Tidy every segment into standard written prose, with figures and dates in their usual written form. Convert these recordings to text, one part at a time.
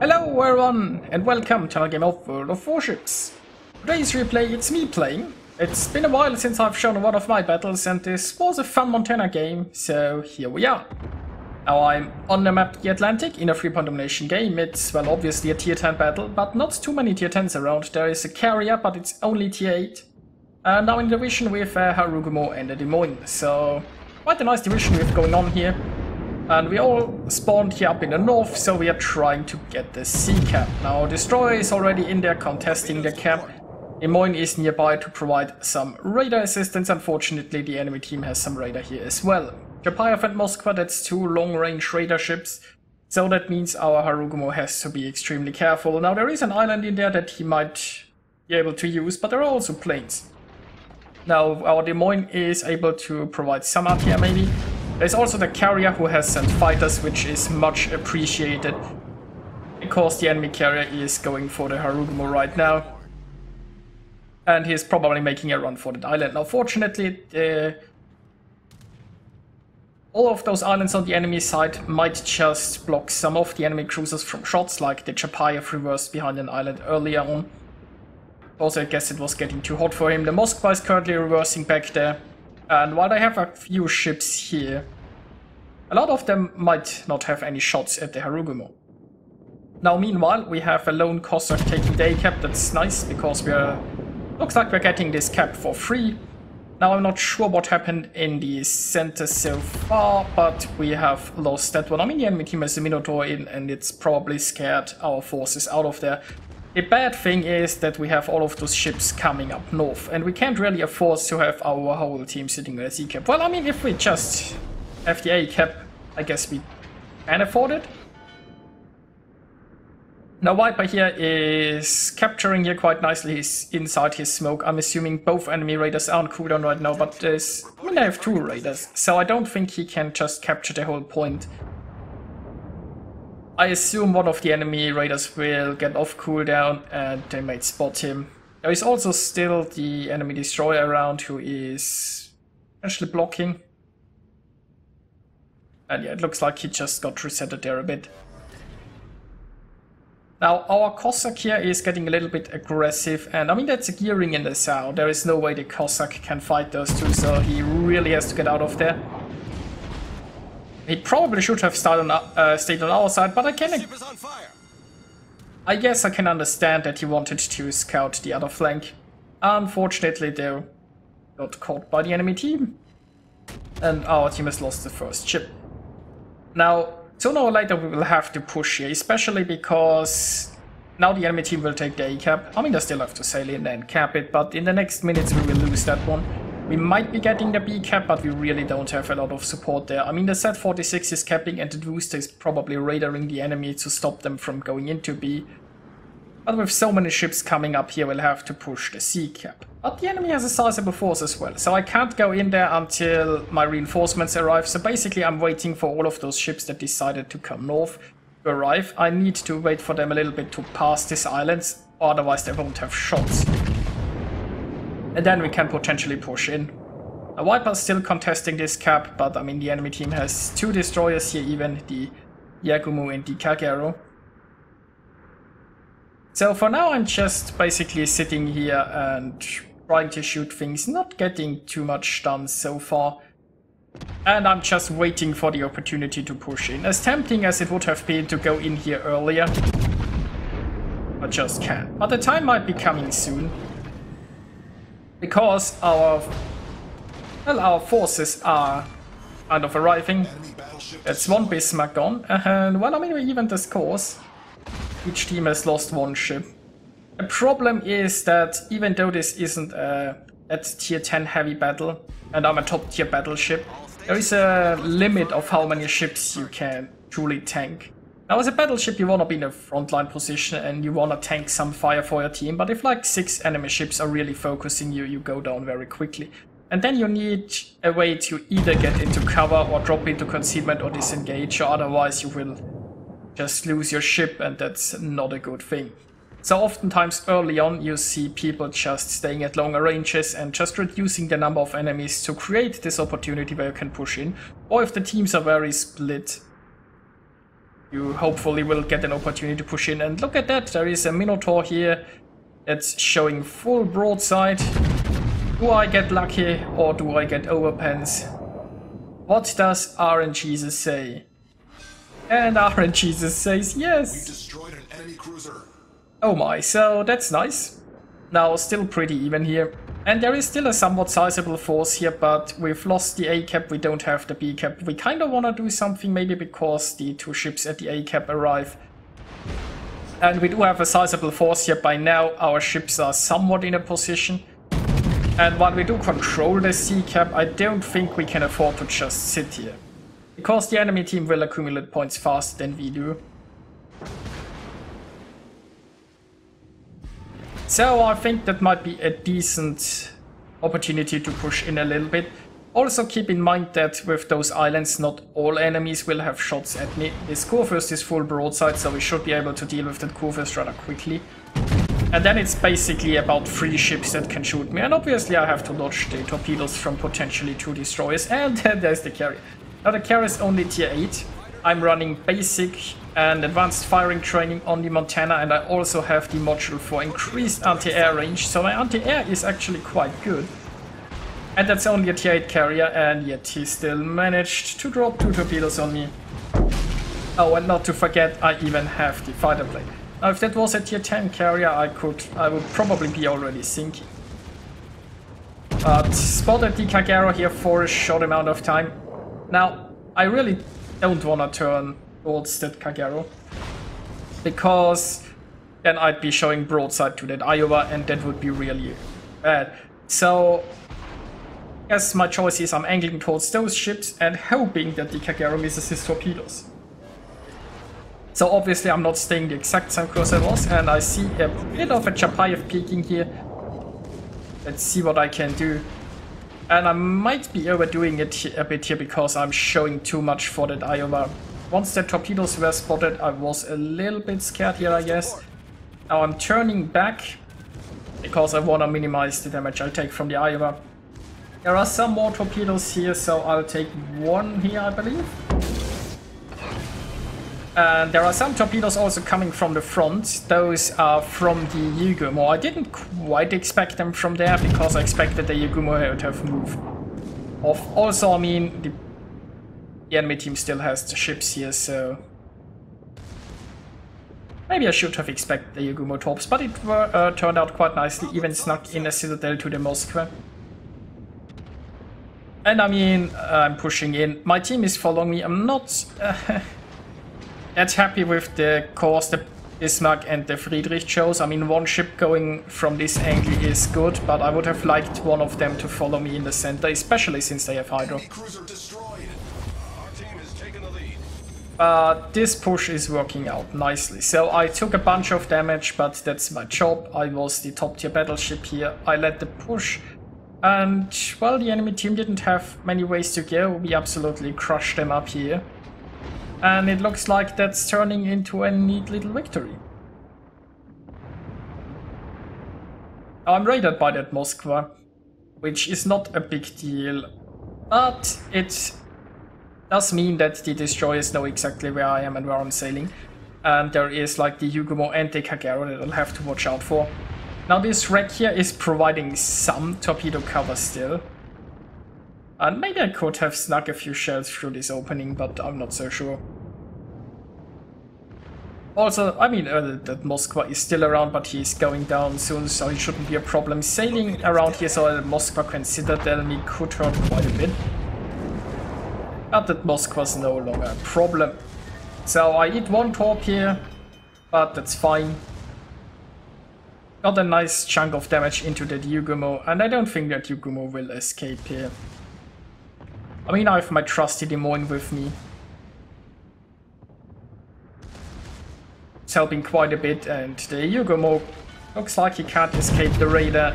Hello everyone, and welcome to another game of World of Warships. Today's replay, it's me playing. It's been a while since I've shown one of my battles, and this was a fun Montana game, so here we are. Now I'm on the map the Atlantic in a 3-point domination game. It's, well, obviously a tier 10 battle, but not too many tier 10s around. There is a carrier, but it's only tier 8. And now in division with Harugumo and the Des Moines, so quite a nice division we have going on here. And we all spawned here up in the north, so we are trying to get the sea cap. Now Destroyer is already in there contesting the cap. Des Moines is nearby to provide some radar assistance. Unfortunately, the enemy team has some radar here as well. Chapayev and Moskva, that's 2 long-range radar ships. So that means our Harugumo has to be extremely careful. Now there is an island in there that he might be able to use, but there are also planes. Now our Des Moines is able to provide some RTR maybe. There's also the carrier who has sent fighters, which is much appreciated, because the enemy carrier is going for the Harugumo right now. And he's probably making a run for that island. Now fortunately, all of those islands on the enemy side might just block some of the enemy cruisers from shots, like the Chapayev reversed behind an island earlier on. Also, I guess it was getting too hot for him. The Moskva is currently reversing back there. And while I have a few ships here, a lot of them might not have any shots at the Harugumo. Now meanwhile, we have a lone Cossack taking the A cap. That's nice, because looks like we're getting this cap for free. Now I'm not sure what happened in the center so far, but we have lost that one. I mean, the enemy team has a Minotaur in, and it's probably scared our forces out of there. The bad thing is that we have all of those ships coming up north, and we can't really afford to have our whole team sitting on a C cap. Well, I mean, if we just have the A cap, I guess we can afford it. Now Viper here is capturing here quite nicely. He's inside his smoke. I'm assuming both enemy raiders are on cooldown right now, but I mean, they have 2 raiders, so I don't think he can just capture the whole point. I assume one of the enemy raiders will get off cooldown and they might spot him. There is also still the enemy destroyer around who is actually blocking. And yeah, it looks like he just got resetted there a bit. Now our Cossack here is getting a little bit aggressive, and I mean, that's a gearing in the south. There is no way the Cossack can fight those two, so he really has to get out of there. He probably should have stayed on our side, but I guess I can understand that he wanted to scout the other flank. Unfortunately, they got caught by the enemy team, and our team has lost the first ship. Now, sooner or later we will have to push here, especially because now the enemy team will take the A cap. I mean, they still have to sail in and cap it, but in the next minutes we will lose that one. We might be getting the B cap, but we really don't have a lot of support there. I mean, the Z-46 is capping, and the booster is probably radaring the enemy to stop them from going into B. But with so many ships coming up here, we'll have to push the C cap. But the enemy has a sizable force as well, so I can't go in there until my reinforcements arrive. So basically I'm waiting for all of those ships that decided to come north to arrive. I need to wait for them a little bit to pass these islands, otherwise they won't have shots. And then we can potentially push in. A Viper's still contesting this cap, but I mean, the enemy team has 2 destroyers here, even the Yagumo and the Kagero. So for now I'm just basically sitting here and trying to shoot things, not getting too much done so far. And I'm just waiting for the opportunity to push in. As tempting as it would have been to go in here earlier, I just can't. But the time might be coming soon, because our forces are kind of arriving. That's 1 Bismarck gone, and well, I mean, even the scores. Each team has lost 1 ship. The problem is that even though this isn't a tier 10 heavy battle, and I'm a top tier battleship, there is a limit of how many ships you can truly tank. Now, as a battleship, you want to be in a frontline position and you want to tank some fire for your team, but if like 6 enemy ships are really focusing you, you go down very quickly. And then you need a way to either get into cover or drop into concealment or disengage, or otherwise you will just lose your ship, and that's not a good thing. So oftentimes early on you see people just staying at longer ranges and just reducing the number of enemies to create this opportunity where you can push in. Or if the teams are very split, you hopefully will get an opportunity to push in. And look at that, there is a Minotaur here that's showing full broadside. Do I get lucky or do I get overpens? What does RNGesus say? And RNGesus says yes! We destroyed an enemy cruiser. Oh my, so that's nice. Now still pretty even here. And there is still a somewhat sizable force here, but we've lost the A cap, we don't have the B cap. We kind of want to do something maybe because the 2 ships at the A cap arrive. And we do have a sizable force here by now, our ships are somewhat in a position. And while we do control the C cap, I don't think we can afford to just sit here. Because the enemy team will accumulate points faster than we do. So I think that might be a decent opportunity to push in a little bit. Also keep in mind that with those islands not all enemies will have shots at me. This Kurfürst is full broadside, so we should be able to deal with that Kurfürst rather quickly. And then it's basically about 3 ships that can shoot me, and obviously I have to dodge the torpedoes from potentially 2 destroyers, and then there's the carrier. Now the carrier is only tier 8. I'm running basic and advanced firing training on the Montana, and I also have the module for increased anti-air range, so my anti-air is actually quite good. And that's only a tier 8 carrier, and yet he still managed to drop 2 torpedoes on me. Oh, and not to forget, I even have the fighter plane. Now if that was a tier 10 carrier, I would probably be already sinking. But spotted the Kagero here for a short amount of time. Now, I really don't want to turn towards that Kagero, because then I'd be showing broadside to that Iowa, and that would be really bad. So, I guess my choice is I'm angling towards those ships and hoping that the Kagero misses his torpedoes. So obviously I'm not staying the exact same course I was, and I see a bit of a Chapayev peeking here. Let's see what I can do. And I might be overdoing it a bit here because I'm showing too much for that Iowa. Once the torpedoes were spotted, I was a little bit scared here, I guess. Now I'm turning back because I want to minimize the damage I take from the Iowa. There are some more torpedoes here, so I'll take 1 here, I believe. And there are some torpedoes also coming from the front. Those are from the Yugumo. I didn't quite expect them from there because I expected the Yugumo would have moved off. Also, I mean, the enemy team still has the ships here, so maybe I should have expected the Yugumo torps, but it turned out quite nicely, even snuck in a citadel to the Moskva. And I mean, I'm pushing in. My team is following me. I'm not that happy with the course the Bismarck and the Friedrich chose. I mean, 1 ship going from this angle is good, but I would have liked one of them to follow me in the center, especially since they have Hydro. But this push is working out nicely. So I took a bunch of damage, but that's my job. I was the top tier battleship here. I led the push. And, well, the enemy team didn't have many ways to go. We absolutely crushed them up here. And it looks like that's turning into a neat little victory. I'm raided by that Moskva, which is not a big deal, but it does mean that the destroyers know exactly where I am and where I'm sailing. And there is like the Yugumo and the Kagero that I'll have to watch out for. Now this wreck here is providing some torpedo cover still. And maybe I could have snuck a few shells through this opening, but I'm not so sure. Also, I mean, that Moskva is still around, but he's going down soon, so it shouldn't be a problem. Sailing around here so that Moskva can citadel me could hurt quite a bit. But that Moskva's no longer a problem. So I eat 1 torp here, but that's fine. Got a nice chunk of damage into that Yugumo, and I don't think that Yugumo will escape here. I mean, I have my trusty Des Moines with me. It's helping quite a bit, and the Yugumo looks like he can't escape the radar.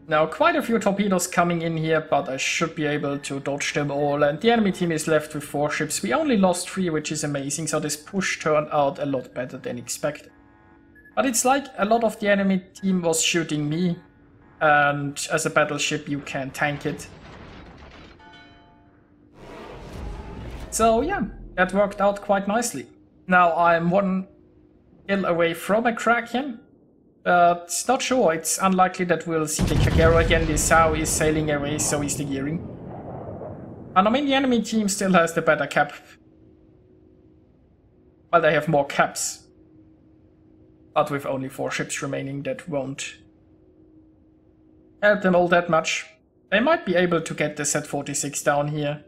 Now, quite a few torpedoes coming in here, but I should be able to dodge them all, and the enemy team is left with 4 ships. We only lost 3, which is amazing, so this push turned out a lot better than expected. But it's like a lot of the enemy team was shooting me, and as a battleship you can tank it. So yeah, that worked out quite nicely. Now I'm 1 kill away from a Kraken, but not sure. It's unlikely that we'll see the Kagero again. The Sao is sailing away, so is the gearing. And I mean, the enemy team still has the better cap. Well, they have more caps. But with only 4 ships remaining, that won't help them all that much. They might be able to get the Z46 down here,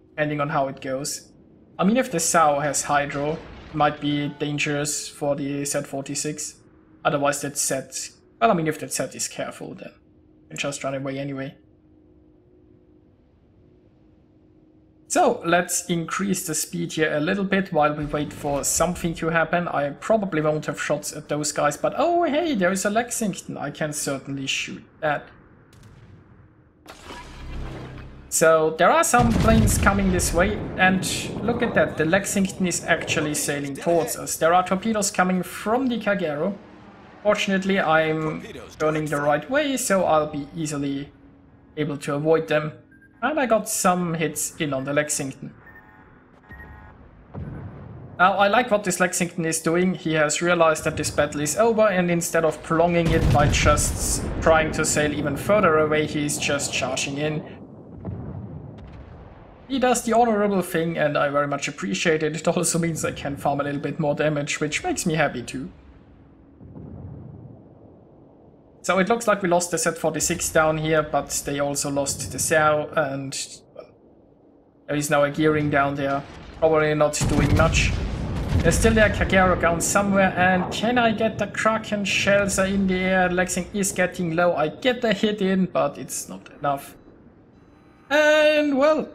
depending on how it goes. I mean, if the Sao has Hydro, it might be dangerous for the Z46. Otherwise that Z... Well, I mean, if that Z is careful, then you can just run away anyway. So, let's increase the speed here a little bit while we wait for something to happen. I probably won't have shots at those guys, but oh hey, there is a Lexington. I can certainly shoot that. So there are some planes coming this way, and look at that, the Lexington is actually sailing towards us. There are torpedoes coming from the Kagero. Fortunately, I'm turning the right way, so I'll be easily able to avoid them. And I got some hits in on the Lexington. Now, I like what this Lexington is doing. He has realized that this battle is over, and instead of prolonging it by just trying to sail even further away, he's just charging in. He does the honorable thing, and I very much appreciate it. It also means I can farm a little bit more damage, which makes me happy too. So it looks like we lost the Z46 down here, but they also lost the Sao, and well, there is now a gearing down there. Probably not doing much. There's still a Kagero down somewhere, and can I get the Kraken? Shells are in the air, Lexington is getting low. I get the hit in, but it's not enough. And well,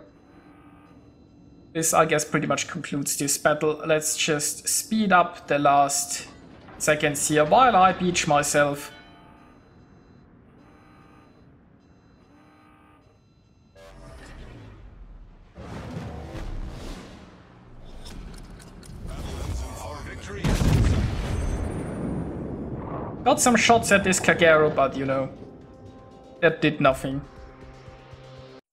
this, I guess, pretty much concludes this battle. Let's just speed up the last seconds here while I beach myself. Got some shots at this Kagero, but you know, that did nothing.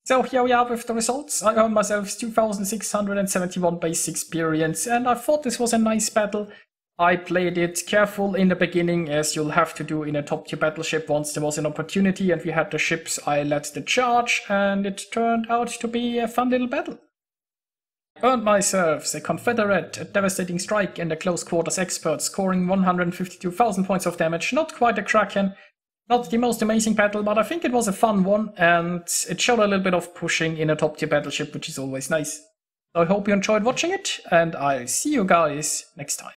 So here we are with the results. I earned myself 2,671 base experience, and I thought this was a nice battle. I played it careful in the beginning, as you'll have to do in a top tier battleship once there was an opportunity and we had the ships. I led the charge, and it turned out to be a fun little battle. I earned myself a Confederate, a devastating strike, and a close quarters expert, scoring 152,000 points of damage. Not quite a Kraken. Not the most amazing battle, but I think it was a fun one, and it showed a little bit of pushing in a top tier battleship, which is always nice. So I hope you enjoyed watching it, and I'll see you guys next time.